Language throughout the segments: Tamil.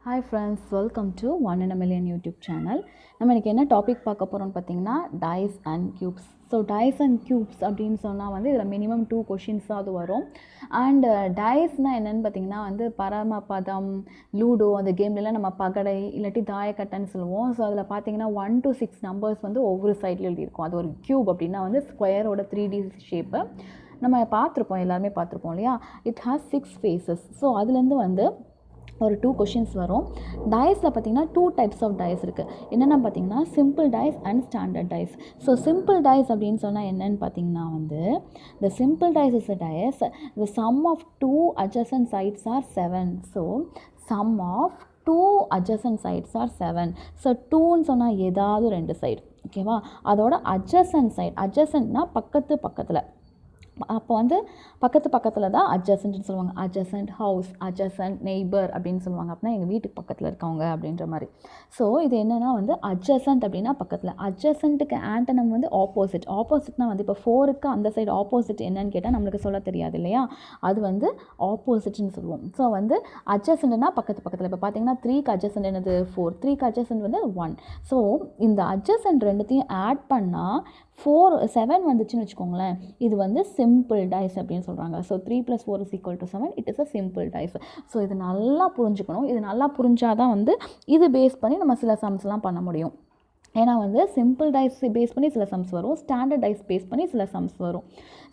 Hi friends, welcome to one in a million YouTube channel. நம்ம இன்றைக்கி என்ன டாபிக் பார்க்க போகிறோம்னு பார்த்தீங்கன்னா dice and cubes. So dice and cubes அப்படின்னு சொன்னால் வந்து இதில் மினிமம் 2 கொஷின்ஸ் தான் அது வரும். அண்ட் டைஸ்னால் என்னென்னு பார்த்தீங்கன்னா வந்து பரமபதம், லூடோ அந்த கேம்லலாம் நம்ம பகடை இல்லாட்டி தாயக்கட்டைன்னு சொல்லுவோம். ஸோ அதில் பார்த்தீங்கன்னா 1 to 6 நம்பர்ஸ் வந்து ஒவ்வொரு சைடில் எழுதியிருக்கும். அது ஒரு க்யூப் அப்படின்னா வந்து ஸ்கொயரோட 3D ஷேப்பு நம்ம பார்த்துருப்போம், எல்லாருமே பார்த்துருப்போம் இல்லையா. It has 6 faces. ஸோ அதுலேருந்து வந்து ஒரு 2 கொஷின்ஸ் வரும். டைஸில் பார்த்தீங்கன்னா 2 டைப்ஸ் ஆஃப் டைஸ் இருக்குது. என்னென்னா பார்த்தீங்கன்னா simple dice and standard dice. So simple dice அப்படின்னு சொன்னால் என்னென்னு பார்த்தீங்கன்னா வந்து the simple dice is a dice, the sum of 2 adjacent sides are 7. So sum of 2 adjacent sides are 7. So 2ன்னு சொன்னால் ஏதாவது 2 சைடு, ஓகேவா. அதோட adjacent சைடு, adjacentனா பக்கத்தில், அப்போ வந்து பக்கத்தில் தான் அட்ஜசன்ட்னு சொல்லுவாங்க. அட்ஜசன்ட் ஹவுஸ், அட்ஜசன்ட் நெய்பர் அப்படின்னு சொல்லுவாங்க. அப்படின்னா எங்கள் வீட்டுக்கு பக்கத்தில் இருக்கவங்க அப்படின்ற மாதிரி. ஸோ இது என்னென்னா வந்து அட்ஜசன்ட் அப்படின்னா பக்கத்தில். அட்ஜசன்ட்டுக்கு ஆண்டனம் வந்து ஆப்போசிட்னா வந்து இப்போ 4க்கு அந்த சைடு ஆப்போசிட் என்னன்னு கேட்டால் நம்மளுக்கு சொல்ல தெரியாது இல்லையா. அது வந்து ஆப்போசிட்னு சொல்லுவோம். ஸோ வந்து அட்ஜசன்ட்னா பக்கத்தில். இப்போ பார்த்தீங்கன்னா 3க்கு அட்ஜசன்ட் என்னது 4, 3க்கு அட்ஜசன்ட் வந்து 1. ஸோ இந்த அட்ஜசன்ட் ரெண்டுத்தையும் ஆட் பண்ணால் 7 வந்துச்சுன்னு வச்சுக்கோங்களேன். இது வந்து சிம்பிள் டைஸ் அப்படின்னு சொல்கிறாங்க. So 3 + 4 = 7. It is a simple dice. So இது நல்லா புரிஞ்சுக்கணும். இது நல்லா புரிஞ்சாதான் வந்து இது பேஸ் பண்ணி நம்ம சில சம்ஸ்லாம் பண்ண முடியும். ஏன்னா வந்து சிம்பிள் டைஸ் பேஸ் பண்ணி சில சம்ஸ் வரும், ஸ்டாண்டர்ட் டைஸ் பேஸ் பண்ணி சில சம்ஸ் வரும்.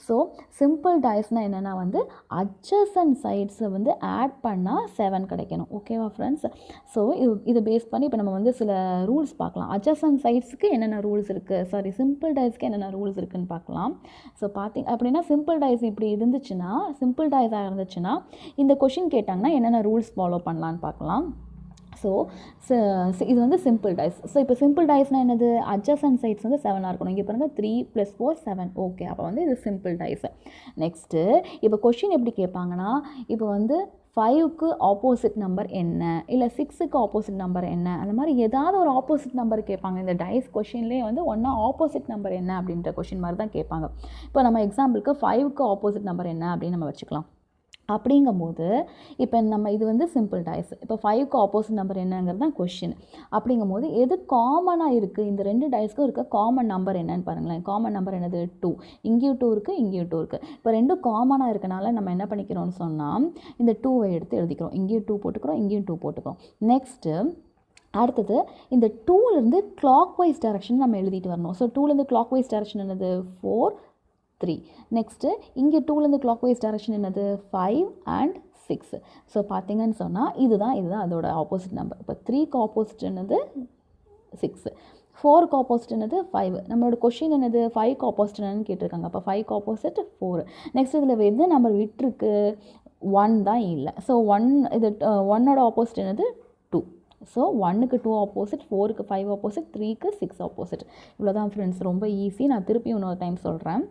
ஸோ சிம்பிள் டைஸ்னால் என்னென்னா வந்து அட்ஜசன்ட் சைட்ஸை வந்து ஆட் பண்ணால் 7 கிடைக்கணும், ஓகேவா ஃப்ரெண்ட்ஸ். ஸோ இது பேஸ் பண்ணி இப்போ நம்ம வந்து சில ரூல்ஸ் பார்க்கலாம். அட்ஜசன்ட் சைட்ஸுக்கு என்னென்ன ரூல்ஸ் இருக்குது, சிம்பிள் டைஸ்க்கு என்னென்ன ரூல்ஸ் இருக்குதுன்னு பார்க்கலாம். ஸோ அப்படின்னா சிம்பிள் டைஸ் இப்படி இருந்துச்சுன்னா, சிம்பிள் டைஸாக இருந்துச்சுன்னா இந்த கொஷின் கேட்டாங்கன்னா என்னென்ன ரூல்ஸ் ஃபாலோ பண்ணலான்னு பார்க்கலாம். ஸோ இது வந்து சிம்பிள் டைஸ். ஸோ இப்போ சிம்பிள் டைஸ்னால் என்னது, அட்ஜசன்ட் சைட்ஸ் வந்து 7ஆக இருக்கணும். இங்கே பாருங்கள் 3 + 4 7. ஓகே, அப்போ வந்து இது சிம்பிள் டைஸ். நெக்ஸ்ட்டு இப்போ கொஷின் எப்படி கேட்பாங்கன்னா, இப்போ வந்து 5க்கு ஆப்போசிட் நம்பர் என்ன, இல்லை 6க்கு ஆப்போசிட் நம்பர் என்ன, அந்த மாதிரி ஏதாவது ஒரு ஆப்போசிட் நம்பர் கேட்பாங்க. இந்த டைஸ் கொஷின்லேயே வந்து ஒன்றா ஆப்போசிட் நம்பர் என்ன அப்படின்ற கொஷின் மாதிரி தான் கேட்பாங்க. இப்போ நம்ம எக்ஸாம்பிளுக்கு 5க்கு ஆப்போசிட் நம்பர் என்ன அப்படின்னு நம்ம வச்சுக்கலாம். அப்படிங்கும்போது இப்போ நம்ம இது வந்து சிம்பிள் டைஸ். இப்போ 5க்கு ஆப்போசிட் நம்பர் என்னங்கிறது தான் கொஷின். அப்படிங்கும்போது எது காமனாக இருக்குது, இந்த 2 டைஸ்க்கும் இருக்க காமன் நம்பர் என்னன்னு பாருங்களேன். காமன் நம்பர் என்னது 2. இங்கேயும் 2 இருக்குது, இங்கேயும் 2 இருக்குது. இப்போ 2 காமனாக இருக்கனால நம்ம என்ன பண்ணிக்கிறோம்னு சொன்னால் இந்த 2வை எடுத்து எழுதிக்கிறோம். இங்கேயும் 2 போட்டுக்கிறோம், இங்கேயும் 2 போட்டுக்கிறோம். நெக்ஸ்ட்டு அடுத்தது இந்த 2லேருந்து கிளாக் வைஸ் டைரக்ஷன் நம்ம எழுதிட்டு வரணும். ஸோ 2லேருந்து கிளாக் வைஸ் டைரக்ஷன் என்னது 4 3. நெக்ஸ்ட்டு இங்கே 2லேருந்து கிளாக் வைஸ் டைரக்ஷன் என்னது 5 and 6. ஸோ பார்த்தீங்கன்னு சொன்னால் இதுதான் அதோட ஆப்போசிட் நம்பர். இப்போ 3க்கு ஆப்போசிட் என்னது 6, 4க்கு ஆப்போசிட் என்னது 5. நம்மளோட கொஷின் என்னது 5க்கு ஆப்போசிட் என்னன்னு கேட்டிருக்காங்க. அப்போ 5க்கு ஆப்போசிட் 4. நெக்ஸ்ட் இதில் எந்த நம்பர் விட்டுருக்கு, 1 தான் இல்லை. ஸோ 1 இது 1ஓட ஆப்போசிட் என்னது 2. ஸோ 1க்கு 2 ஆப்போசிட், 4க்கு 5 ஆப்போசிட், 3க்கு 6 ஆப்போசிட். இவ்வளோதான் ஃப்ரெண்ட்ஸ், ரொம்ப ஈஸி. நான் திருப்பியும் இன்னொரு டைம் சொல்கிறேன்.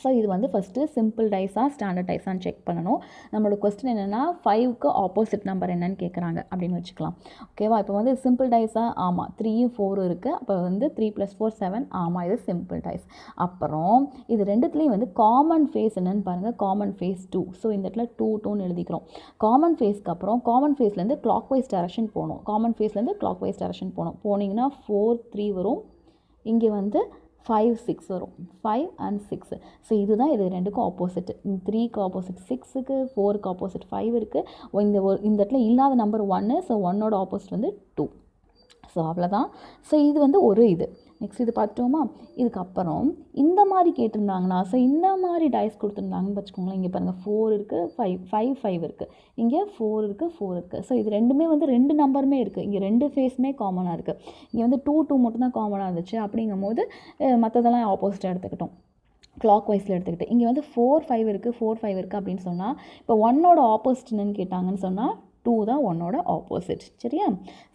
ஸோ இது வந்து ஃபஸ்ட்டு சிம்பிள் டைஸாக ஸ்டாண்டர்ட் டைஸான்னு செக் பண்ணணும். நம்மளோட கொஸ்டின் என்னென்னா 5க்கு ஆப்போசிட் நம்பர் என்னன்னு கேட்குறாங்க அப்படின்னு வச்சுக்கலாம், ஓகேவா. இப்போ வந்து சிம்பிள் டைஸாக ஆமாம் 3யும் 4ம் இருக்குது. அப்போ வந்து 3 + 4 7. ஆமாம், இது சிம்பிள் டைஸ். அப்புறம் இது ரெண்டுத்துலேயும் வந்து காமன் ஃபேஸ் என்னென்னு பாருங்கள், காமன் ஃபேஸ் 2. ஸோ இந்த இடத்துல 2 2ன்னு எழுதிக்கிறோம். காமன் ஃபேஸ்க்கு அப்புறம் காமன் ஃபேஸ்லேருந்து கிளாக் வைஸ் டைரக்ஷன் போகணும். காமன் ஃபேஸ்லேருந்து கிளாக் வைஸ் டைரக்ஷன் போனீங்கன்னா 4 3 வரும். இங்கே வந்து 5 6 வரும். 5 and 6. ஸோ இதுதான் இது ரெண்டுக்கும் ஆப்போசிட். 3க்கு ஆப்போசிட் 6க்கு, 4க்கு ஆப்போசிட் 5 இருக்குது. இந்த இடத்துல இல்லாத நம்பர் 1. ஸோ 1ஓட ஆப்போசிட் வந்து 2. ஸோ அவ்வளோதான். ஸோ இது வந்து ஒரு இது. நெக்ஸ்ட் இது பார்த்துட்டோமா. இதுக்கப்புறம் இந்த மாதிரி கேட்டிருந்தாங்கன்னா, ஸோ இந்த மாதிரி டைஸ் கொடுத்துருந்தாங்கன்னு வச்சுக்கோங்களேன். இங்கே பாருங்கள் 4 இருக்குது, 5 இருக்குது. இங்கே 4 இருக்குது, 4 இருக்குது. ஸோ இது ரெண்டுமே வந்து 2 நம்பருமே இருக்குது. இங்கே 2 ஃபேஸுமே காமனாக இருக்குது. இங்கே வந்து 2 2 மட்டும்தான் காமனாக இருந்துச்சு. அப்படிங்கும்போது மற்றதெல்லாம் ஆப்போசிட்டாக எடுத்துக்கிட்டோம், கிளாக் வைஸில் எடுத்துக்கிட்டு. இங்கே வந்து 4 5 இருக்குது, 4 5 இருக்குது அப்படின்னு சொன்னால் இப்போ 1ஓட ஆப்போசிட் என்னன்னு கேட்டாங்கன்னு சொன்னால் 2 தான் 1ஓட ஆப்போசிட், சரியா.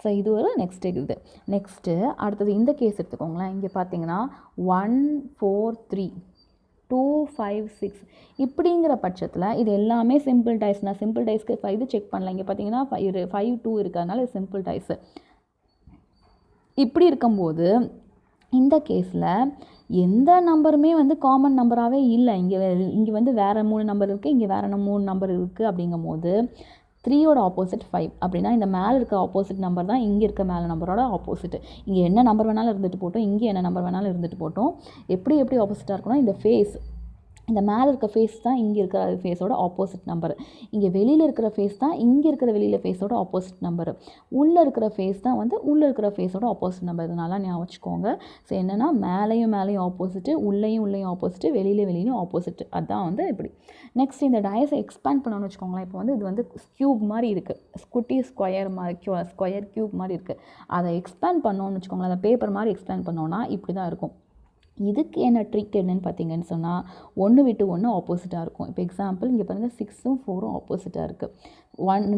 ஸோ இது ஒரு நெக்ஸ்ட் இது. நெக்ஸ்ட்டு அடுத்தது இந்த கேஸ் எடுத்துக்கோங்களேன். இங்கே பார்த்தீங்கன்னா 1 4 3 2 5 6 இப்படிங்கிற பட்சத்தில் இது எல்லாமே சிம்பிள் டைஸ்னால் சிம்பிள் டைஸ்க்கு இது செக் பண்ணலாம். இங்கே பார்த்தீங்கன்னா 5 2 இருக்கிறதுனால இது சிம்பிள் டைஸு. இப்படி இருக்கும்போது இந்த கேஸில் எந்த நம்பருமே வந்து காமன் நம்பராகவே இல்லை. இங்கே வந்து வேறு 3 நம்பர் இருக்குது, இங்கே வேறு 3 நம்பர் இருக்குது. அப்படிங்கும்போது 3யோட ஆப்போசிட் 5 அப்படின்னா இந்த மேலே இருக்க ஆப்போசிட் நம்பர் தான் இங்கே இருக்க மேலே நம்பரோட ஆப்போசிட். இங்கே என்ன நம்பர் வேணாலும் இருந்துட்டு போட்டோம், இங்கே என்ன நம்பர் வேணாலும் இருந்துட்டு போட்டோம். எப்படி ஆப்போசிட்டாக இருக்குன்னா இந்த ஃபேஸ், இந்த மேலே இருக்க ஃபேஸ் தான் இங்கே இருக்கிற ஃபேஸோட ஆப்போசிட் நம்பர், இங்கே வெளியில் இருக்கிற ஃபேஸ் தான் இங்கே இருக்கிற வெளியில் ஃபேஸோட ஆப்போசிட் நம்பர், உள்ளே இருக்கிற ஃபேஸ் தான் வந்து உள்ளே இருக்கிற ஃபேஸோட ஆப்போசிட் நம்பர். இதனால ஞாபகம் வச்சுக்கோங்க. ஸோ என்னென்னா மேலேயும் ஆப்போசிட்டு, உள்ளேயும் ஆப்போசிட்டு, வெளியிலையும் ஆப்போசிட். அதுதான் வந்து இப்படி. நெக்ஸ்ட் இந்த டயஸை எக்ஸ்பேண்ட் பண்ணணும்னு வச்சுக்கோங்களேன். இப்போ வந்து இது வந்து க்யூப் மாதிரி இருக்குது, குட்டி ஸ்கொயர் மாதிரி, ஸ்கொயர் க்யூப் மாதிரி இருக்குது. அதை எக்ஸ்பேண்ட் பண்ணோன்னு வச்சுக்கோங்களேன், அதை பேப்பர் மாதிரி எக்ஸ்பேண்ட் பண்ணோன்னா இப்படி தான் இருக்கும். இதுக்கு என்ன ட்ரிக் என்னன்னு பார்த்தீங்கன்னு சொன்னால் 1 விட்டு 1 ஆப்போசிட்டாக இருக்கும். இப்போ எக்ஸாம்பிள் இங்கே பாருங்கள் 6ம் 4ம் ஆப்போசிட்டாக இருக்குது,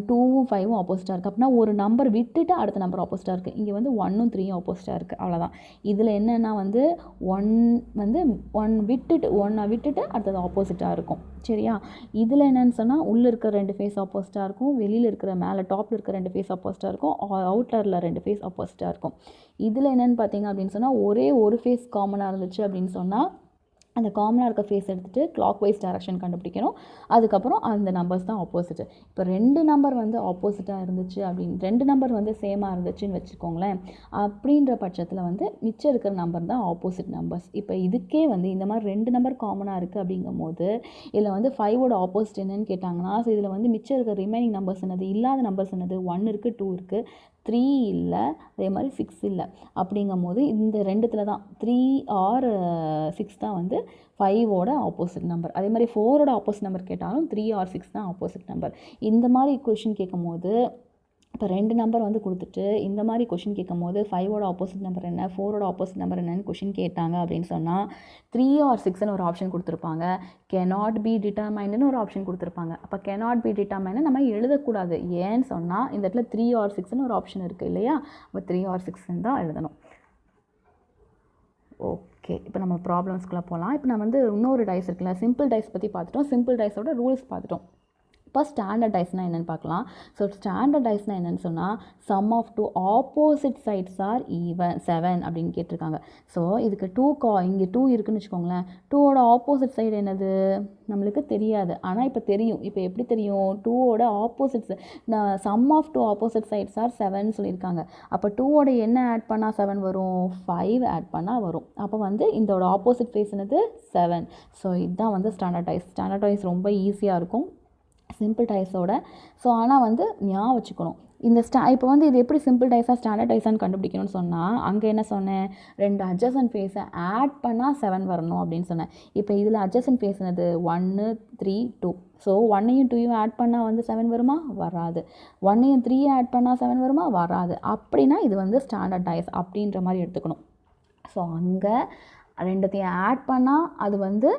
2ம் 5ம் ஆப்போசிட்டாக இருக்குது. அப்படின்னா ஒரு நம்பர் விட்டுட்டு அடுத்த நம்பர் ஆப்போசிட்டாக இருக்குது. இங்கே வந்து 1ம் 3ம் ஆப்போசிட்டாக இருக்குது. அவ்வளோதான். இதில் என்னென்னா வந்து 1 விட்டுட்டு அடுத்தது ஆப்போசிட்டாக இருக்கும். சரியா? இதில் என்னென்னு சொன்னால் உள்ளே இருக்கிற 2 ஃபேஸ் ஆப்போசிட்டாக இருக்கும், வெளியில் இருக்கிற மேலே டாப்பில் இருக்கிற 2 ஃபேஸ் ஆப்போசிட்டாக இருக்கும், அவுட்டரில் 2 ஃபேஸ் ஆப்போசிட்டாக இருக்கும். இதில் என்னென்னு பார்த்தீங்க அப்படின்னு சொன்னால் ஒரே ஒரு ஃபேஸ் காமனாக இருந்துச்சு அப்படின்னு சொன்னால் அந்த காமனாக இருக்க ஃபேஸ் எடுத்துகிட்டு கிளாக் வைஸ் டைரக்ஷன் கண்டுபிடிக்கணும். அதுக்கப்புறம் அந்த நம்பர்ஸ் தான் ஆப்போசிட்டு. இப்போ 2 நம்பர் வந்து ஆப்போசிட்டாக இருந்துச்சு அப்படின்னு, 2 நம்பர் வந்து சேமாக இருந்துச்சுன்னு வச்சுக்கோங்களேன். அப்படின்ற பட்சத்தில் வந்து மிச்சம் இருக்கிற நம்பர் தான் ஆப்போசிட் நம்பர்ஸ். இப்போ இதுக்கே வந்து இந்த மாதிரி 2 நம்பர் காமனாக இருக்குது அப்படிங்கும் போது இதில் வந்து 5ஓட ஆப்போசிட் என்னன்னு கேட்டாங்கன்னா, ஸோ இதில் வந்து மிச்சம் இருக்கிற ரிமைனிங் நம்பர்ஸ் என்னது, இல்லாத நம்பர்ஸ் என்னது, 1 இருக்குது, 2 இருக்குது, 3 இல்லை, அதே மாதிரி 6 இல்லை. அப்படிங்கும் போது இந்த 2த்துல தான் 3 ஆர் 6 தான் வந்து 5ஓட ஆப்போசிட் நம்பர். அதே மாதிரி 4ஓட ஆப்போசிட் நம்பர் கேட்டாலும் 3 ஆர் 6 தான் ஆப்போசிட் நம்பர். இந்த மாதிரி கொஷின் கேட்கும் போது இப்போ 2 நம்பர் வந்து கொடுத்துட்டு இந்த மாதிரி கொஷின் கேட்கும் போது 5ஓட ஆப்போசிட் நம்பர் என்ன, 4ஓட ஆப்போசிட் நம்பர் என்னன்னு கொஷின் கேட்டாங்க அப்படின்னு சொன்னால் 3 ஆர் 6ன்னு ஒரு ஆப்ஷன் கொடுத்துருப்பாங்க, cannot be determinedனு ஒரு ஆப்ஷன் கொடுத்துருப்பாங்க. அப்போ cannot be determined நம்ம எழுதக்கூடாது. ஏன்னு சொன்னால் இந்த இடத்துல 3 ஆர் 6ன்னு ஒரு ஆப்ஷன் இருக்குது இல்லையா, அப்போ 3 ஆர் 6ன்னு தான் எழுதணும். ஓகே, இப்போ நம்ம ப்ராப்ளம்ஸ்குள்ளே போகலாம். இப்போ நான் வந்து இன்னொரு டைஸ் இருக்குல்ல, சிம்பிள் டைஸ் பற்றி பார்த்துட்டோம், சிம்பிள் டைஸோட ரூல்ஸ் பார்த்துட்டோம். இப்போ ஸ்டாண்டர்டைஸ்னால் என்னென்னு பார்க்கலாம். ஸோ ஸ்டாண்டர்டைஸ்னால் என்னென்னு சொன்னால் sum of 2 opposite sides are even 7 அப்படின்னு கேட்டிருக்காங்க. ஸோ இதுக்கு இங்கே 2 இருக்குன்னு வச்சுக்கோங்களேன். 2ஓட ஆப்போசிட் சைடு என்னது நம்மளுக்கு தெரியாது, ஆனால் இப்போ தெரியும். இப்போ எப்படி தெரியும், 2ஓட opposites sum of 2 opposite sides are 7 சொல்லியிருக்காங்க. அப்போ 2ஓட என்ன ஆட் பண்ணால் 7 வரும், 5 ஆட் பண்ணால் வரும். அப்போ வந்து இதோட ஆப்போசிட் ஃபேஸ் என்னது 7. ஸோ இதுதான் வந்து ஸ்டாண்டர்டைஸ் ரொம்ப ஈஸியாக இருக்கும் சிம்பிள் டைஸோட. ஸோ ஆனால் வந்து ஞாபகம் வச்சுக்கணும் இந்த இப்போ வந்து இது எப்படி சிம்பிள் டைஸாக ஸ்டாண்டர்டைஸான்னு கண்டுபிடிக்கணும்னு சொன்னால் அங்கே என்ன சொன்னேன், 2 அட்ஜசன்ட் ஃபேஸை ஆட் பண்ணால் 7 வரணும் அப்படின்னு சொன்னேன். இப்போ இதில் அட்ஜசன்ட் ஃபேஸ் என்னது 1, 3, 2. ஸோ 1ஐயும் 2ஐயும் ஆட் பண்ணால் வந்து 7 வருமா, வராது. 1ஐயும் 3ஐயும் ஆட் பண்ணால் 7 வருமா, வராது. அப்படின்னா இது வந்து ஸ்டாண்டர்டைஸ் அப்படின்ற மாதிரி எடுத்துக்கணும். ஸோ அங்கே 2த்தையும் ஆட் பண்ணால் அது வந்து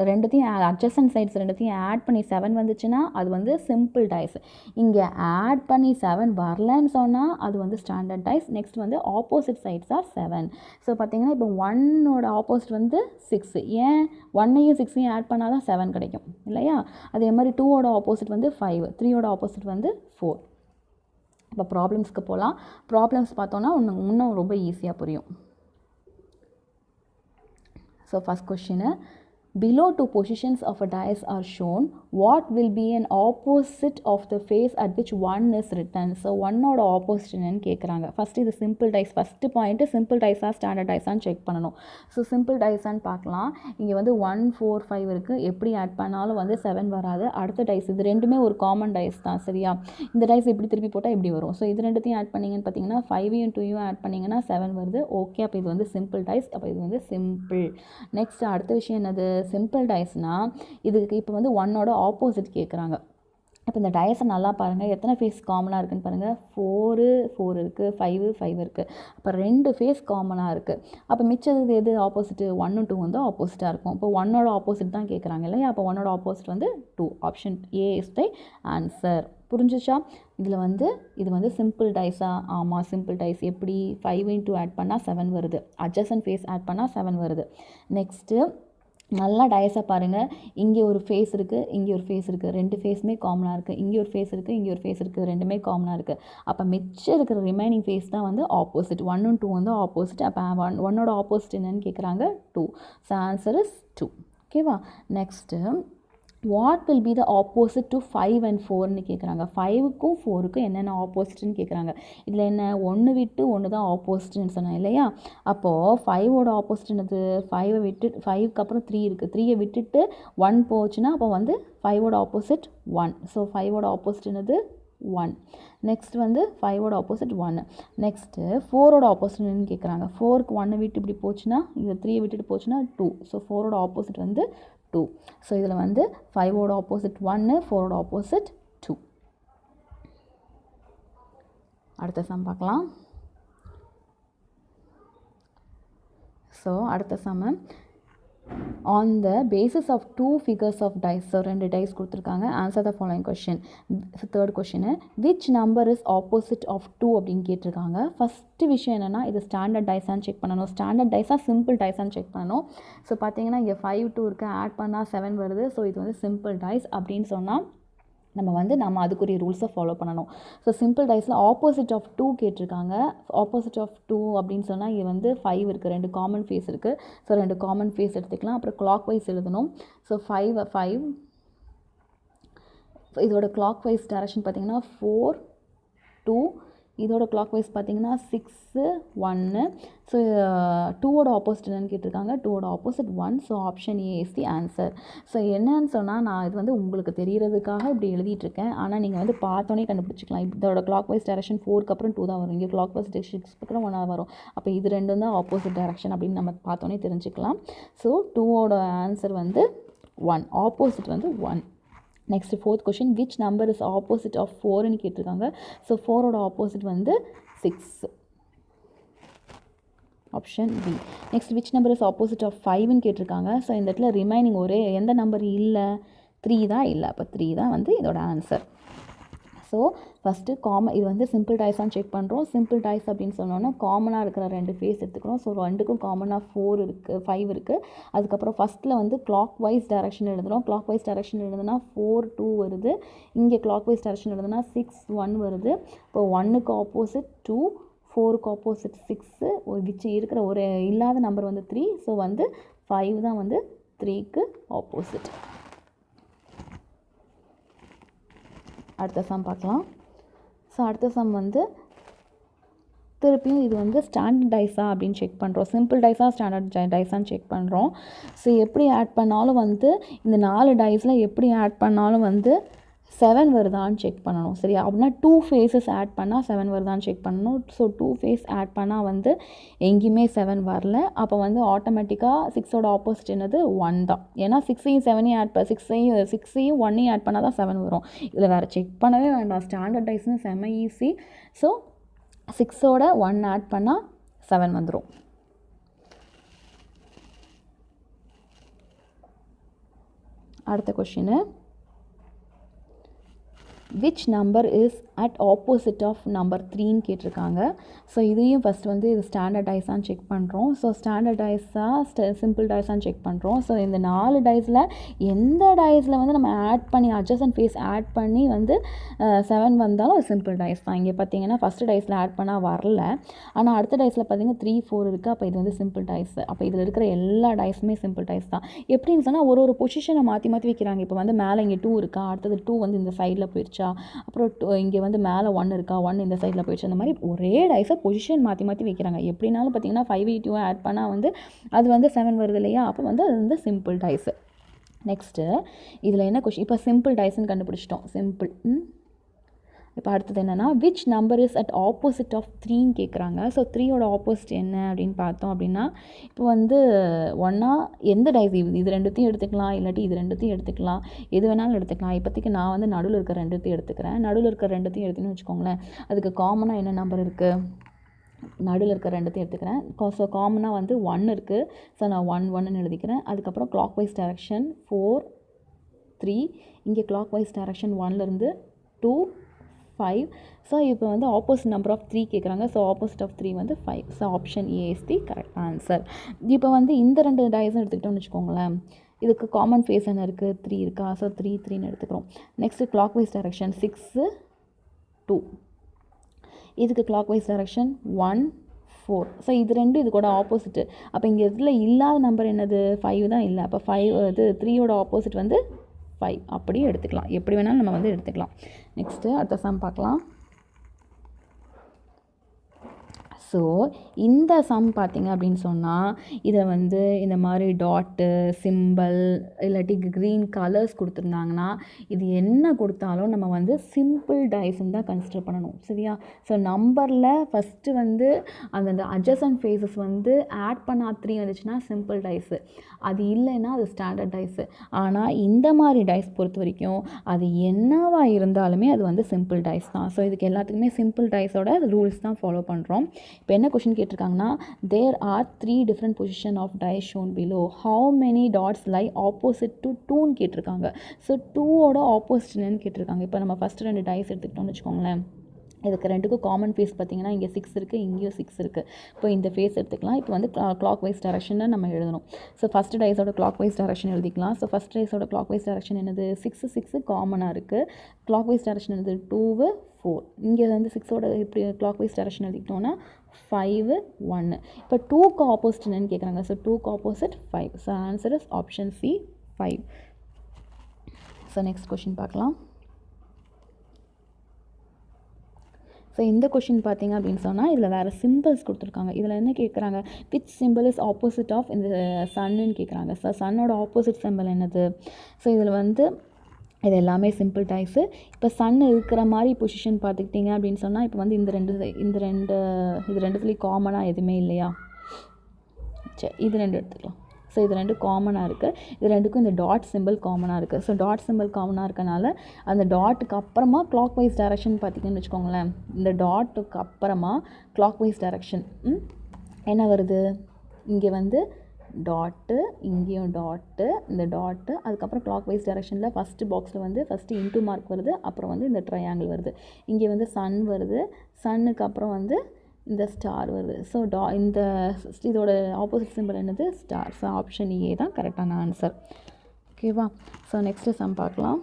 ரெண்டுத்தையும் அட்ஜசன்ட் சைட்ஸ் ரெண்டுத்தையும் ஆட் பண்ணி 7 வந்துச்சுன்னா அது வந்து சிம்பிள் டைஸ். இங்கே ஆட் பண்ணி 7 வரலன்னு சொன்னால் அது வந்து ஸ்டாண்டர்ட் டைஸ். நெக்ஸ்ட் வந்து ஆப்போசிட் சைட்ஸ் ஆர் 7. ஸோ பார்த்தீங்கன்னா இப்போ 1ஓட ஆப்போசிட் வந்து 6. ஏன் 1ஐயும் 6ஐயும் ஆட் பண்ணால் தான் 7 கிடைக்கும் இல்லையா. அதே மாதிரி 2ஓட ஆப்போசிட் வந்து 5, 3ஓட ஆப்போசிட் வந்து 4. இப்போ ப்ராப்ளம்ஸ்க்கு போகலாம். ப்ராப்ளம்ஸ் பார்த்தோன்னா இன்னும் ரொம்ப ஈஸியாக புரியும். So first question, below 2 positions of a dice are shown, what will be an opposite of the face at which 1 is written. So 1ஓட ஆப்போசிட் என்னன்னு கேட்குறாங்க. ஃபஸ்ட்டு இது simple dice. First point simple டைஸாக ஸ்டாண்டர்ட் டைஸான்னு செக் பண்ணணும். ஸோ சிம்பிள் டைஸான்னு பார்க்கலாம். இங்கே வந்து 1, 4, 5 இருக்குது. எப்படி ஆட் பண்ணாலும் வந்து 7 வராது. அடுத்த டைஸ் இது ரெண்டுமே ஒரு காமன் டைஸ் தான் சரியா. இந்த டைஸ் இப்படி திருப்பி போட்டால் எப்படி வரும். ஸோ இது ரெண்டுத்தையும் ஆட் பண்ணிங்கன்னு பார்த்தீங்கன்னா 5ஐயும் 2ஐயும் ஆட் பண்ணிங்கன்னா 7 வருது. ஓகே, அப்போ இது வந்து சிம்பிள் டைஸ். அப்போ இது வந்து சிம்பிள். நெக்ஸ்ட் அடுத்த விஷயம் என்னது, சிம்பிள் டைஸ்னால் இதுக்கு இப்போ வந்து 1ஓட ஆப்போசிட் கேட்குறாங்க. இப்போ இந்த டயஸை நல்லா பாருங்கள், எத்தனை ஃபேஸ் காமனாக இருக்குதுன்னு பாருங்கள். 4 இருக்குது, 5 இருக்குது. அப்போ 2 ஃபேஸ் காமனாக இருக்குது. அப்போ மிச்சது எது ஆப்போசிட்டு, 1, 2 வந்து ஆப்போசிட்டாக இருக்கும். இப்போ 1ஓட ஆப்போசிட் தான் கேட்குறாங்க இல்லையா. அப்போ 1ஓட ஆப்போசிட் வந்து 2. Option A is the answer. புரிஞ்சிச்சா. இதில் வந்து இது வந்து சிம்பிள் டைஸா, ஆமாம் சிம்பிள் டைஸ். எப்படி 5 × 2 ஆட் பண்ணால் 7 வருது, அட்ஜசன்ட் ஃபேஸ் ஆட் பண்ணால் 7 வருது. நெக்ஸ்ட்டு நல்லா டயஸாக பாருங்கள். இங்கே ஒரு ஃபேஸ் இருக்குது, இங்கே ஒரு ஃபேஸ் இருக்குது, 2 ஃபேஸுமே காமனாக இருக்குது. இங்கே ஒரு ஃபேஸ் இருக்குது, இங்கே ஒரு ஃபேஸ் இருக்குது, ரெண்டுமே காமனாக இருக்குது. அப்போ மிச்சம் இருக்கிற ரிமைனிங் ஃபேஸ் தான் வந்து ஆப்போசிட். 1 × 2 வந்து ஆப்போசிட். அப்போ 1ஓட ஆப்போசிட் என்னன்னு கேட்குறாங்க 2. So answer is 2. ஓகேவா. Next what will be the opposite to 5 and 4ன்னு கேட்குறாங்க. 5க்கும் 4க்கும் என்னென்ன ஆப்போசிட்னு கேட்குறாங்க. இதில் என்ன 1 விட்டு 1 தான் ஆப்போசிட்னு சொன்னேன் இல்லையா? அப்போது 5ஓட ஆப்போசிட் என்னது? 5 விட்டு 5க்கு அப்புறம் 3 இருக்குது. 3 விட்டுட்டு 1 போச்சுன்னா அப்போ வந்து 5ஓட ஆப்போசிட் 1. ஸோ 5ஓட ஆப்போசிட் என்னது? 1. நெக்ஸ்ட் வந்து 5ஓட ஆப்போசிட் 1. நெக்ஸ்ட்டு 4ஓட ஆப்போசிட் என்னன்னு கேட்குறாங்க. 4க்கு 1 விட்டு இப்படி போச்சுன்னா, இது 3 விட்டுட்டு போச்சுன்னா 2. ஸோ 4ஓட ஆப்போசிட் வந்து 2. ஸோ இதில் வந்து 5ஓட ஆப்போசிட் 1, 4ஓட ஆப்போசிட் 2. அடுத்த சம் பார்க்கலாம். ஸோ அடுத்த sum, on the basis of 2 figures of dice, so 2 dice கொடுத்துருக்காங்க. Answer the following question. Third question, which number is opposite of 2 அப்படின்னு கேட்டிருக்காங்க. ஃபஸ்ட்டு விஷயம் என்னென்னா, இது ஸ்டாண்டர்ட் டைஸான்னு செக் பண்ணணும். ஸ்டாண்டர்ட் டைஸாக சிம்பிள் டைஸான்னு செக் பண்ணணும். ஸோ பார்த்தீங்கன்னா இங்கே 5 2 இருக்குது, ஆட் பண்ணால் 7 வருது. ஸோ இது வந்து சிம்பிள் டைஸ் அப்படின்னு சொன்னால் நம்ம அதுக்குரிய ரூல்ஸை ஃபாலோ பண்ணணும். ஸோ சிம்பிள் டைஸில் ஆப்போசிட் ஆஃப் 2 கேட்டிருக்காங்க. ஆப்போசிட் ஆஃப் 2 அப்படின்னு சொன்னால் இது வந்து 5 இருக்குது, 2 காமன் ஃபேஸ் இருக்குது. ஸோ 2 காமன் ஃபேஸ் எடுத்துக்கலாம். அப்புறம் கிளாக் வைஸ் எழுதணும். ஸோ 5 இதோட கிளாக் வைஸ் டைரக்ஷன் பார்த்தீங்கன்னா 4 2. இதோட கிளாக் வைஸ் பார்த்தீங்கன்னா 6 1. ஸோ 2ஓட ஆப்போசிட் என்னன்னு கேட்டிருக்காங்க. 2ஓட opposite 1. So option A is the answer. So என்னன்னு சொன்னால், நான் இது வந்து உங்களுக்கு தெரியறதுக்காக இப்படி எழுதிட்டுருக்கேன். ஆனால் நீங்கள் வந்து பார்த்தோன்னே கண்டுபிடிச்சிக்கலாம். இதோட கிளாக் வைஸ் டைரக்ஷன் 4க்கு அப்புறம் 2 தான் வரும். இங்கே கிளாக் வைஸ் 6க்கு அப்புறம் 1 வரும். அப்போ இது ரெண்டும் தான் ஆப்போசிட் டைரக்ஷன் அப்படின்னு நம்ம பார்த்தோன்னே தெரிஞ்சுக்கலாம். ஸோ 2ஓட ஆன்சர் வந்து 1. ஆப்போசிட் வந்து 1. Next fourth question, which number is opposite of 4ன்னு கேட்டிருக்காங்க. ஸோ 4ஓட ஆப்போசிட் வந்து 6. Option B. Next which number is opposite of 5ன்னு கேட்டிருக்காங்க. ஸோ இந்த இடத்துல ரிமைனிங் ஒரே எந்த நம்பர் இல்லை? 3 தான் இல்லை. அப்போ 3 தான் வந்து இதோட ஆன்சர். ஸோ ஃபஸ்ட்டு இது வந்து சிம்பிள் டைஸான்னு செக் பண்ணுறோம். சிம்பிள் டைஸ் அப்படின்னு சொன்னோன்னா காமனாக இருக்கிற 2 ஃபேஸ் எடுத்துக்கிறோம். ஸோ 2க்கும் காமனாக 4 இருக்குது, 5 இருக்குது. அதுக்கப்புறம் ஃபஸ்ட்டில் வந்து கிளாக் வைஸ் டைரக்ஷன் எழுதுகிறோம். கிளாக் வைஸ் டைரக்ஷன் எழுதுனா 4 2 வருது. இங்கே கிளாக் வைஸ் டைரக்ஷன் எழுதுனா 6 1 வருது. இப்போ 1க்கு ஆப்போசிட் 2, 4க்கு ஆப்போசிட் 6, விச் இருக்கிற ஒரு இல்லாத நம்பர் வந்து 3. ஸோ வந்து 5 தான் வந்து 3க்கு ஆப்போசிட். அடுத்த சம் பார்க்கலாம். ஸோ அடுத்த சம் வந்து திருப்பியும் இது வந்து ஸ்டாண்டர்ட் டைஸா அப்படின்னு செக் பண்ணுறோம். சிம்பிள் டைஸா ஸ்டாண்டர்ட் டைஸான்னு செக் பண்ணுறோம். ஸோ எப்படி ஆட் பண்ணாலும் வந்து இந்த 4 டைஸில் எப்படி ஆட் பண்ணாலும் வந்து 7 வருதான்னு செக் பண்ணணும். சரியா? அப்படின்னா 2 ஃபேஸஸ் ஆட் பண்ணால் 7 வருதான்னு செக் பண்ணணும். ஸோ 2 ஃபேஸ் ஆட் பண்ணால் வந்து எங்கேயுமே 7 வரல. அப்போ வந்து ஆட்டோமேட்டிக்காக 6ஓட ஆப்போசிட் என்னது? 1 தான். ஏன்னா 6ஐயும் 7ஐயும் ஆட் 6ஐயும் 1ஐயும் ஆட் பண்ணால் தான் 7 வரும். இதில் வேறு செக் பண்ணவே வேண்டாம். ஸ்டாண்டர்ட் டைஸ்னு செம்ம ஈஸி. ஸோ 6ஓட 1 ஆட் பண்ணால் 7 வந்துடும். அடுத்த question, which number is at opposite of number 3ன்னு கேட்டிருக்காங்க. ஸோ இதையும் ஃபஸ்ட் வந்து இது ஸ்டாண்டர்ட் டைஸான்னு செக் பண்ணுறோம். ஸோ ஸ்டாண்டர்ட் டைஸாக சிம்பிள் டைஸான்னு செக் பண்ணுறோம். ஸோ இந்த 4 டைஸில் எந்த டைஸில் வந்து நம்ம ஆட் பண்ணி அட்ஜசன்ட் ஃபேஸ் ஆட் பண்ணி வந்து 7 வந்தாலும் அது சிம்பிள் டைஸ் தான். இங்கே பார்த்தீங்கன்னா ஃபஸ்ட்டு டைஸில் ஆட் பண்ணால் வரல. ஆனால் அடுத்த டைஸில் பார்த்தீங்கன்னா 3 4 இருக்குது. அப்போ இது வந்து சிம்பிள் டைஸ். அப்போ இதில் இருக்கிற எல்லா டைஸுமே சிம்பிள் டைஸ் தான். எப்படின்னு சொன்னால் ஒரு பொசிஷனை மாற்றி வைக்கிறாங்க. இப்போ வந்து மேலே இங்கே 2 இருக்கா, அடுத்தது 2 வந்து இந்த சைடில் போயிடுச்சு, அப்புறம் இங்கே வந்து மேலே 1 இருக்கா, 1 இந்த சைடில் போயிடுச்சு. அந்த மாதிரி ஒரே டைஸை பொசிஷன் மாற்றி வைக்கிறாங்க. எப்படினாலும் பார்த்தீங்கன்னா 5 2 ஆட் பண்ணால் வந்து அது வந்து 7 வருது இல்லையா? அப்போ வந்து அது வந்து சிம்பிள் டைஸு. நெக்ஸ்ட்டு இதில் என்ன கொஷின், இப்போ சிம்பிள் டைஸ்ன்னு கண்டுபிடிச்சிட்டோம். சிம்பிள். இப்போ அடுத்தது என்னென்னா, which number is at opposite of 3ன்னு கேட்குறாங்க. ஸோ 3ஓட ஆப்போசிட் என்ன அப்படின்னு பார்த்தோம் அப்படின்னா, இப்போ வந்து ஒன்றா எந்த டைஸ் இது ரெண்டுத்தையும் எடுத்துக்கலாம், இல்லாட்டி இது ரெண்டுத்தையும் எடுத்துக்கலாம், எது வேணாலும் எடுத்துக்கலாம். இப்போதைக்கு நான் வந்து நடுவில் இருக்கிற ரெண்டுத்தையும் எடுத்துக்கிறேன். நடுவில் இருக்கிற ரெண்டுத்தையும் எடுத்துன்னு வச்சுக்கோங்களேன். அதுக்கு காமனாக என்ன நம்பர் இருக்குது? நடுவில் இருக்கிற ரெண்டுத்தையும் எடுத்துக்கிறேன். ஸோ காமனாக வந்து 1 இருக்குது. ஸோ நான் 1 1ன்னு எழுதிக்கிறேன். அதுக்கப்புறம் கிளாக் வைஸ் டைரக்ஷன் 4 3. இங்கே கிளாக் வைஸ் டைரக்ஷன் 1லேருந்து 2 5. ஸோ இப்போ வந்து ஆப்போசிட் நம்பர் ஆஃப் 3 கேட்குறாங்க. ஸோ ஆப்போசிட் ஆஃப் 3 வந்து 5. So option A is the correct answer. இப்போ வந்து இந்த 2 டைஸும் எடுத்துக்கிட்டோம்னு வச்சுக்கோங்களேன். இதுக்கு காமன் ஃபேஸ் என்ன இருக்குது? 3 இருக்கா? ஸோ 3 3ன்னு எடுத்துக்கிறோம். Next clockwise direction 6 2. இதுக்கு கிளாக் வைஸ் டைரக்ஷன் 1 4. ஸோ இது ரெண்டும் இது கூட ஆப்போசிட்டு. அப்போ இங்கே இதில் இல்லாத நம்பர் என்னது? 5 தான் இல்லை. அப்போ 5 இது 3யோட ஆப்போசிட் வந்து 5 அப்படியே எடுத்துக்கலாம். எப்படி வேணாலும் நம்ம வந்து எடுத்துக்கலாம். நெக்ஸ்ட்டு அடுத்த சம் பார்க்கலாம். ஸோ இந்த சம் பார்த்திங்க அப்படின்னு சொன்னால் இதை வந்து இந்த மாதிரி டாட்டு சிம்பிள் இல்லாட்டி க்ரீன் கலர்ஸ் கொடுத்துருந்தாங்கன்னா இது என்ன கொடுத்தாலும் நம்ம வந்து சிம்பிள் டைஸ்ன்னு தான் கன்சிடர் பண்ணணும். சரியா? ஸோ நம்பரில் ஃபஸ்ட்டு வந்து அந்த அட்ஜசன்ட் ஃபேஸஸ் வந்து ஆட் பண்ணா 3 வந்துச்சுன்னா சிம்பிள் டைஸு, அது இல்லைன்னா அது ஸ்டாண்டர்ட் டைஸு. ஆனால் இந்த மாதிரி டைஸ் பொறுத்த வரைக்கும் அது என்னவா இருந்தாலுமே அது வந்து சிம்பிள் டைஸ் தான். ஸோ இதுக்கு எல்லாத்துக்குமே சிம்பிள் டைஸோட ரூல்ஸ் தான் ஃபாலோ பண்ணுறோம். இப்போ என்ன கொஷின் கேட்டிருக்காங்கன்னா, there are 3 different position of dice shown below, how many dots lie opposite to 2ன்னு கேட்டிருக்காங்க. ஸோ 2ஓட ஆப்போசிட் என்னன்னு கேட்டிருக்காங்க. இப்போ நம்ம ஃபஸ்ட்டு 2 டைஸ் எடுத்துக்கிட்டோம்னு வச்சுக்கோங்களேன். இதுக்கு ரெண்டுக்கும் காமன் ஃபேஸ் பார்த்திங்கன்னா இங்கே 6 இருக்குது, இங்கேயும் 6 இருக்குது. இப்போ இந்த ஃபேஸ் எடுத்துக்கலாம். இப்போ வந்து கிளாக் வைஸ் டைரக்ஷனை நம்ம எழுதணும். ஸோ ஃபஸ்ட்டு டைஸோட கிளாக் வைஸ் டைரக்ஷன் எழுதிக்கலாம். ஸோ ஃபஸ்ட் டைஸோட கிளாக் வைஸ் டைரக்ஷன் என்னது? 6 காமனாக இருக்குது. கிளாக் வைஸ் டைரக்ஷன் என்னது? 2 4. இங்கே வந்து 6ஓட இப்படி கிளாக் வைஸ் டைரக்ஷன் எழுதிக்கிட்டோன்னா 5 1. இப்போ 2க்கு ஆப்போசிட் என்னன்னு கேட்குறாங்க. ஸோ 2க்கு opposite 5. So answer is option C 5. So next question பார்க்கலாம். ஸோ இந்த கொஷின் பார்த்திங்க அப்படின்னு சொன்னால் இதில் வேறு சிம்பிள்ஸ் கொடுத்துருக்காங்க. இதில் என்ன கேட்குறாங்க? Which simple is opposite of இந்த சன்னுன்னு கேட்குறாங்க. ஸோ சன்னோட ஆப்போசிட் சிம்பிள் என்னது? ஸோ இதில் வந்து இது எல்லாமே சிம்பிள் டைஸு. இப்போ சன் இருக்கிற மாதிரி பொசிஷன் பார்த்துக்கிட்டிங்க அப்படின்னு சொன்னால் இப்போ வந்து இது ரெண்டுத்துலேயும் காமனாக எதுவுமே இல்லையா? சரி, இது 2 எடுத்துக்கலாம். ஸோ இது 2 காமனாக இருக்குது. இது 2க்கும் இந்த டாட் சிம்பிள் காமனாக இருக்குது. ஸோ டாட் சிம்பிள் காமனாக இருக்கனால அந்த டாட்டுக்கு அப்புறமா கிளாக் வைஸ் டைரக்ஷன் பார்த்திங்கன்னு வச்சுக்கோங்களேன். இந்த டாட்டுக்கு அப்புறமா கிளாக் வைஸ் டைரக்ஷன் என்ன வருது? இங்கே வந்து டாட்டு, இங்கேயும் டாட்டு, இந்த டாட்டு, அதுக்கப்புறம் கிளாக் வைஸ் டைரக்ஷனில் ஃபஸ்ட்டு பாக்ஸில் வந்து ஃபஸ்ட்டு இன்டூ மார்க் வருது, அப்புறம் வந்து இந்த ட்ரையாங்கிள் வருது. இங்கே வந்து சன் வருது, சன்னுக்கு அப்புறம் வந்து இந்த ஸ்டார் வருது. ஸோ இதோட ஆப்போசிட் சிம்பிள் என்னது? ஸ்டார். ஸோ ஆப்ஷன் ஏ தான் கரெக்டான ஆன்சர். ஓகேவா? ஸோ நெக்ஸ்ட்டு சம் பார்க்கலாம்.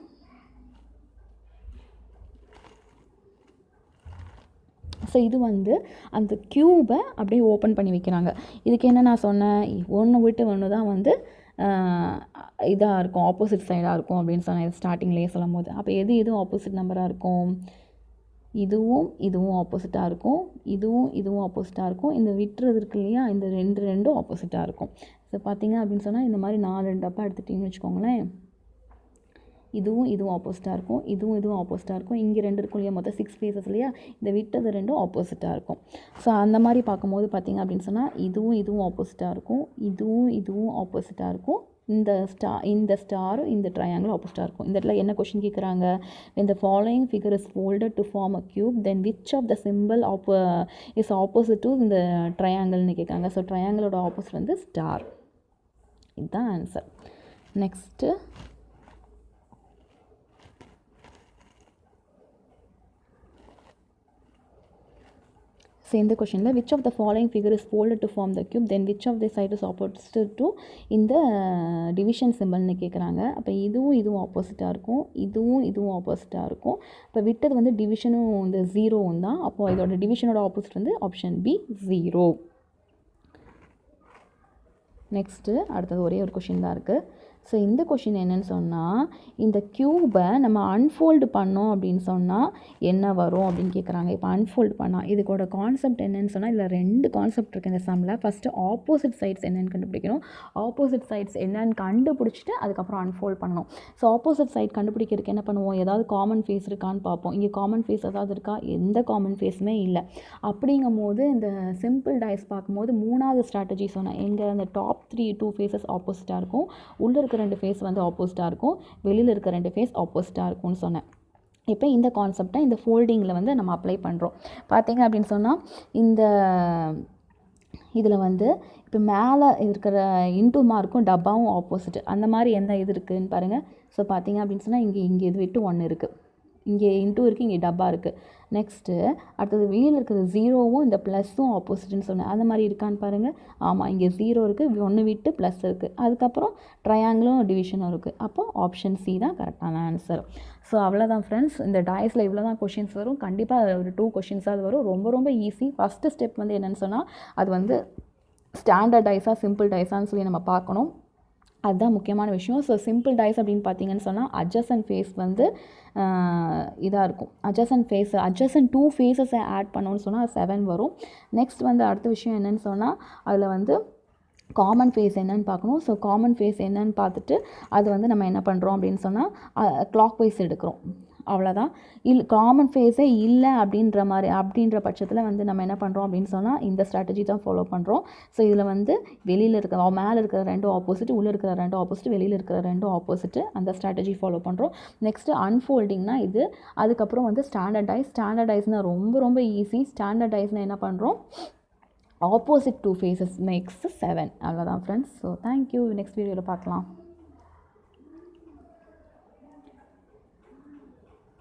ஸோ இது வந்து அந்த க்யூபை அப்படியே ஓப்பன் பண்ணி வைக்கிறாங்க. இதுக்கு என்ன நான் சொன்னேன்? ஒன்று விட்டு ஒன்று தான் வந்து இதாக இருக்கும், ஆப்போசிட் சைடாக இருக்கும் அப்படின்னு சொன்னேன் ஸ்டார்டிங்லேயே சொல்லும் போது. அப்போ எதுவும் ஆப்போசிட் நம்பராக இருக்கும்? இதுவும் ஆப்போசிட்டாக இருக்கும், இதுவும் ஆப்போசிட்டாக இருக்கும். இந்த விட்டுறது இருக்கு இல்லையா, இந்த ரெண்டும் ஆப்போசிட்டாக இருக்கும். ஸோ பார்த்திங்க அப்படின்னு சொன்னால் இந்த மாதிரி 4 டப்பா எடுத்துட்டிங்கன்னு வச்சுக்கோங்களேன். இதுவும் ஆப்போசிட்டாக இருக்கும், இதுவும் ஆப்போசிட்டாக இருக்கும். இங்கே 2 இருக்கும் இல்லையா, மொத்தம் 6 ஃபேஸஸ் இல்லையா, இந்த விட்டது 2ம் ஆப்போசிட்டாக இருக்கும். ஸோ அந்த மாதிரி பார்க்கும்போது பார்த்திங்க அப்படின்னு சொன்னால் இதுவும் ஆப்போசிட்டாக இருக்கும், இதுவும் ஆப்போசிட்டாக இருக்கும். இந்த ஸ்டாரும் இந்த ட்ரையாங்கிள் ஆப்போசிட்டாக இருக்கும். இந்த இடத்துல என்ன கொஷின் கேட்குறாங்க? when the following figure is folded to form a cube then which of the symbol is opposite to இந்த ட்ரையாங்கிள்னு கேட்குறாங்க. ஸோ ட்ரையாங்கிளோட ஆப்போசிட் வந்து ஸ்டார். இதுதான் ஆன்சர். நெக்ஸ்ட்டு ஸோ இந்த கொஷனில் which of the following figure is folded to form the cube then which of the side is opposite to இந்த டிவிஷன் சிம்பிள்னு கேட்குறாங்க. அப்போ இதுவும் ஆப்போசிட்டாக இருக்கும், இதுவும் ஆப்போசிட்டாக இருக்கும். இப்போ விட்டது வந்து டிவிஷனும் இந்த 0வும் தான். அப்போது இதோட டிவிஷனோட ஆப்போசிட் வந்து ஆப்ஷன் பி 0. நெக்ஸ்ட்டு அடுத்தது ஒரே ஒரு கொஷின் தான் இருக்குது. ஸோ இந்த கொஷின் என்னன்னு சொன்னால், இந்த க்யூபை நம்ம அன்ஃபோல்டு பண்ணோம் அப்படின்னு சொன்னால் என்ன வரும் அப்படின்னு கேட்குறாங்க. இப்போ அன்ஃபோல்டு பண்ணால் இதுக்கோட கான்செப்ட் என்னன்னு சொன்னால் இதில் 2 கான்செப்ட் இருக்குது இந்த சம்மில். ஃபஸ்ட்டு ஆப்போசிட் சைட்ஸ் என்னென்னு கண்டுபிடிக்கணும். ஆப்போசிட் சைட்ஸ் என்னென்னு கண்டுபிடிச்சிட்டு அதுக்கப்புறம் அன்ஃபோல்ட் பண்ணணும். ஸோ ஆப்போசிட் சைட் கண்டுபிடிக்கிறதுக்கு என்ன பண்ணுவோம்? ஏதாவது காமன் ஃபேஸ் இருக்கான்னு பார்ப்போம். இங்கே காமன் ஃபேஸ் ஏதாவது இருக்கா? எந்த காமன் ஃபேஸுமே இல்லை. அப்படிங்கும் போது இந்த சிம்பிள் டைஸ் பார்க்கும்போது 3வது ஸ்ட்ராட்டஜி சொன்னேன். எங்கே அந்த டாப் 2 ஃபேஸஸ் ஆப்போசிட்டாக இருக்கும், உள்ளே இருக்க 2 ஃபேஸ் வந்து ஆப்போசிட்டாக இருக்கும், வெளியில் இருக்க 2 ஃபேஸ் ஆப்போசிட்டாக இருக்கும்னு சொன்னேன். இப்போ இந்த கான்செப்டை இந்த ஃபோல்டிங்கில் வந்து நம்ம அப்ளை பண்ணுறோம். பார்த்தீங்க அப்படின்னு சொன்னால் இந்த இதில் வந்து இப்போ மேலே இருக்கிற இன்டூ மார்க்கும் டப்பாவும் ஆப்போசிட், அந்த மாதிரி எந்த இது இருக்குதுன்னு பாருங்கள். ஸோ பார்த்தீங்க அப்படின்னு சொன்னால் இங்கே இது விட்டு 1 இருக்குது, இங்கே இன்டூ இருக்குது, இங்கே டப்பா இருக்குது. நெக்ஸ்ட்டு அடுத்தது வெளியில் இருக்கிறது 0வும் இந்த ப்ளஸ்ஸும் ஆப்போசிட்னு சொன்னேன். அந்த மாதிரி இருக்கான்னு பாருங்கள். ஆமாம், இங்கே 0 இருக்குது, 1 விட்டு ப்ளஸ் இருக்குது, அதுக்கப்புறம் ட்ரையாங்கிளும் டிவிஷனும் இருக்குது. அப்போ ஆப்ஷன் சி தான் கரெக்டான ஆன்சர். ஸோ அவ்வளோதான் ஃப்ரெண்ட்ஸ், இந்த டாய்ஸில் இவ்வளோ தான் கொஷின்ஸ் வரும். கண்டிப்பாக ஒரு 2 கொஷின்ஸாக வரும். ரொம்ப ஈஸி. ஃபஸ்ட்டு ஸ்டெப் வந்து என்னென்னு சொன்னால் அது வந்து ஸ்டாண்டர்ட் டைஸாக சிம்பிள் டைஸான்னு சொல்லி நம்ம பார்க்கணும். அதுதான் முக்கியமான விஷயம். ஸோ சிம்பிள் டைஸ் அப்படின்னு பார்த்தீங்கன்னு சொன்னால் அட்ஜசன்ட் ஃபேஸ் வந்து இதாக இருக்கும். அட்ஜசன்ட் 2 ஃபேஸஸை ஆட் பண்ணோன்னு சொன்னால் 7 வரும். நெக்ஸ்ட் வந்து அடுத்த விஷயம் என்னென்னு சொன்னால் அதில் வந்து காமன் ஃபேஸ் என்னன்னு பார்க்கணும். ஸோ காமன் ஃபேஸ் என்னன்னு பார்த்துட்டு அது வந்து நம்ம என்ன பண்ணுறோம் அப்படின்னு சொன்னால் கிளாக் வைஸ் எடுக்கிறோம். அவ்வளோதான். காமன் ஃபேஸே இல்லை அப்படின்ற பட்சத்தில் வந்து நம்ம என்ன பண்ணுறோம் அப்படின்னு சொன்னால் இந்த ஸ்ட்ராட்டஜி தான் ஃபாலோ பண்ணுறோம். ஸோ இதில் வந்து வெளியில் இருக்கிற மேலே இருக்கிற 2 ஆப்போசிட், உள்ளே இருக்கிற 2 ஆப்போசிட், வெளியில் இருக்கிற 2 ஆப்போசிட்டு, அந்த ஸ்ட்ராட்டஜி ஃபாலோ பண்ணுறோம். நெக்ஸ்ட்டு அன்ஃபோல்டிங்னா இது. அதுக்கப்புறம் வந்து ஸ்டாண்டர்டைஸ்னால் ரொம்ப ரொம்ப ஈஸி. ஸ்டாண்டர்டைஸ்னால் என்ன பண்ணுறோம், ஆப்போசிட் 2 ஃபேஸஸ் மேக்ஸ் 7. அவ்வளோதான் ஃப்ரெண்ட்ஸ். So thank you. நெக்ஸ்ட் வீடியோவில் பார்க்கலாம்.